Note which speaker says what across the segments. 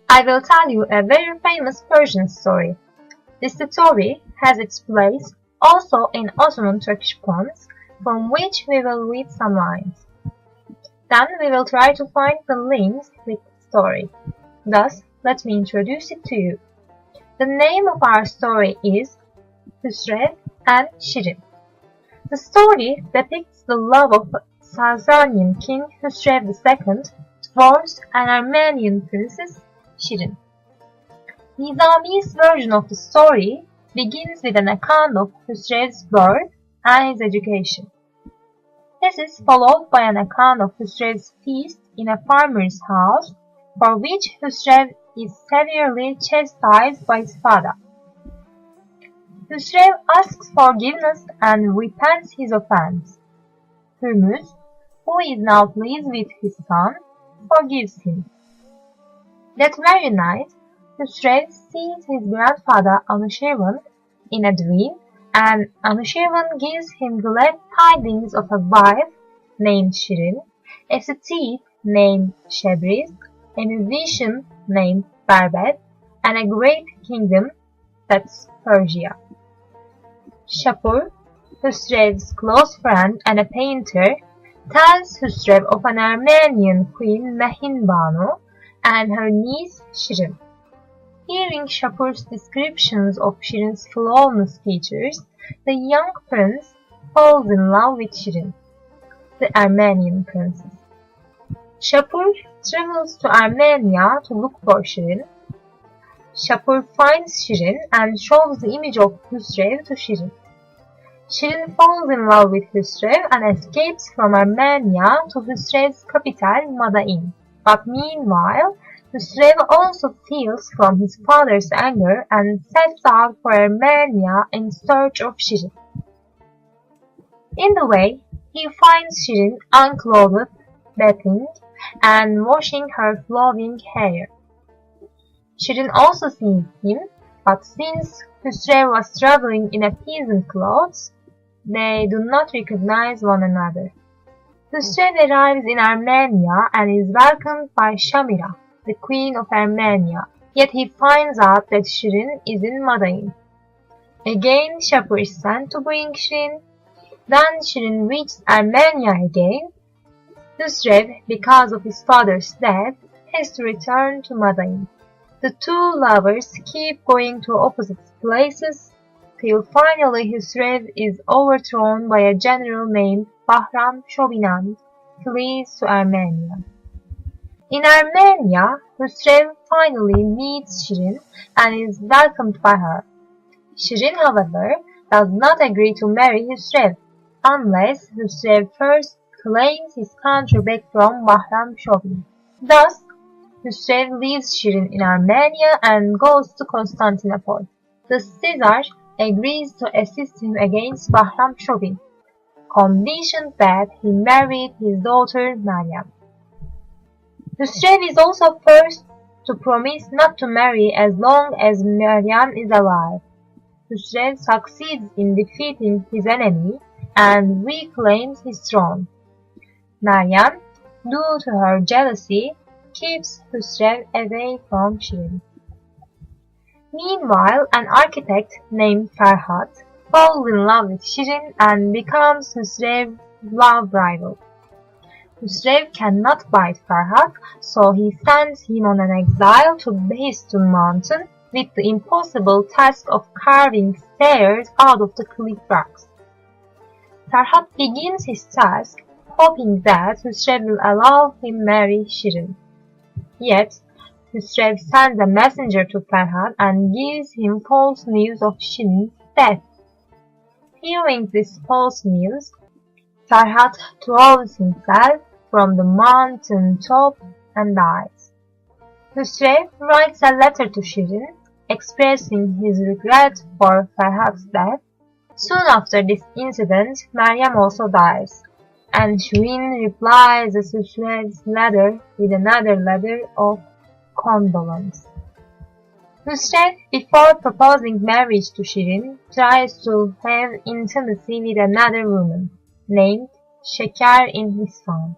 Speaker 1: I will tell you a very famous Persian story. This story has its place also in Ottoman Turkish poems, from which we will read some lines. Then we will try to find the links with the story. Thus, let me introduce it to you. The name of our story is Khosrow and Shirin. The story depicts the love of Sasanian king Khosrow II towards an Armenian princess Shirin. Nizami's version of the story begins with an account of Khosrow's birth and his education. This is followed by an account of Khosrow's feast in a farmer's house, for which Khosrow is severely chastised by his father. Khosrow asks forgiveness and repents his offense. Hurmuz, who is now pleased with his son, forgives him. That very night, Khosrow sees his grandfather Anushirvan in a dream, and Anushirvan gives him glad tidings of a wife named Shirin, a steed named Shebriz, a musician named Barbet, and a great kingdom, that's Persia. Shapur, Khosrow's close friend and a painter, tells Khosrow of an Armenian queen Mehin Banu and her niece Shirin. Hearing Shapur's descriptions of Shirin's flawless features, the young prince falls in love with Shirin, the Armenian princess. Shapur travels to Armenia to look for Shirin. Shapur finds Shirin and shows the image of Khosrow to Shirin. Shirin falls in love with Khosrow and escapes from Armenia to Khosrow's capital Madain. But meanwhile, Khosrow also feels from his father's anger and sets out for Armenia in search of Shirin. In the way, he finds Shirin unclothed, bathing, and washing her flowing hair. Shirin also sees him, but since Khosrow was traveling in a peasant clothes, they do not recognize one another. Khosrow arrives in Armenia and is welcomed by Shamira, the queen of Armenia, yet he finds out that Shirin is in Madain. Again, Shapur is sent to bring Shirin. Then Shirin reaches Armenia again. Khosrow, because of his father's death, has to return to Madain. The two lovers keep going to opposite places, till finally Khosrow is overthrown by a general named Bahram Shobinan, flees to Armenia. In Armenia, Khosrow finally meets Shirin and is welcomed by her. Shirin, however, does not agree to marry Khosrow, unless Khosrow first claims his country back from Bahram Shobin. Thus, Khosrow leaves Shirin in Armenia and goes to Constantinople. The Caesar agrees to assist him against Bahram Shobin, conditioned that he married his daughter Meryem. Khosrow is also forced to promise not to marry as long as Meryem is alive. Khosrow succeeds in defeating his enemy and reclaims his throne. Meryem, due to her jealousy, keeps Khosrow away from Shirin. Meanwhile, an architect named Ferhat falls in love with Shirin and becomes Khosrow's love rival. Khosrow cannot bite Ferhat, so he sends him on an exile to Behistun mountain with the impossible task of carving stairs out of the cliff rocks. Ferhat begins his task, hoping that Khosrow will allow him marry Shirin. Yet, Khosrow sends a messenger to Ferhat and gives him false news of Shirin's death. Hearing this false news, Ferhat throws himself from the mountain top and dies. Khosrow writes a letter to Shirin, expressing his regret for Ferhat's death. Soon after this incident, Meryem also dies, and Shirin replies to Khosrow's letter with another letter of condolence. Khosrow, before proposing marriage to Shirin, tries to have intimacy with another woman, named Şeker in Hispan,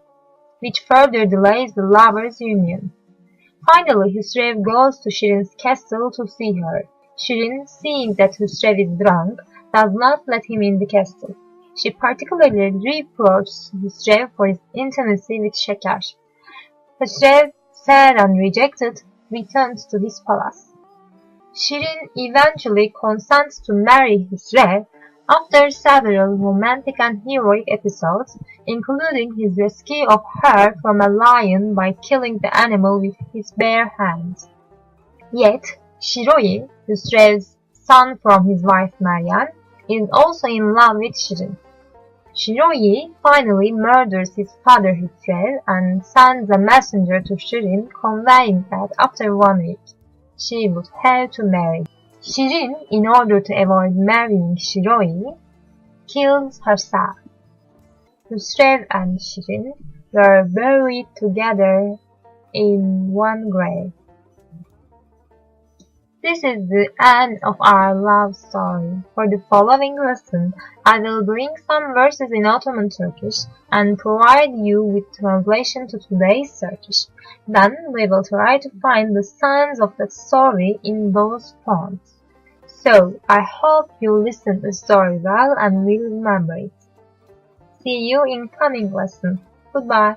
Speaker 1: which further delays the lovers' union. Finally, Khosrow goes to Shirin's castle to see her. Shirin, seeing that Khosrow is drunk, does not let him in the castle. She particularly reproaches Khosrow for his intimacy with Şeker. Khosrow, sad and rejected, returns to his palace. Shirin eventually consents to marry Khosrow after several romantic and heroic episodes, including his rescue of her from a lion by killing the animal with his bare hands. Yet, Shiroi, Khosrow's son from his wife Meryem, is also in love with Shirin. Shiroi finally murders his father Khosrow and sends a messenger to Shirin conveying that after 1 week, she would have to marry. Shirin, in order to avoid marrying Shiroi, kills herself. Khosrow and Shirin were buried together in one grave. This is the end of our love story. For the following lesson, I will bring some verses in Ottoman Turkish and provide you with translation to today's Turkish. Then we will try to find the sense of the story in those fonts. So, I hope you listen to the story well and will remember it. See you in coming lesson. Goodbye.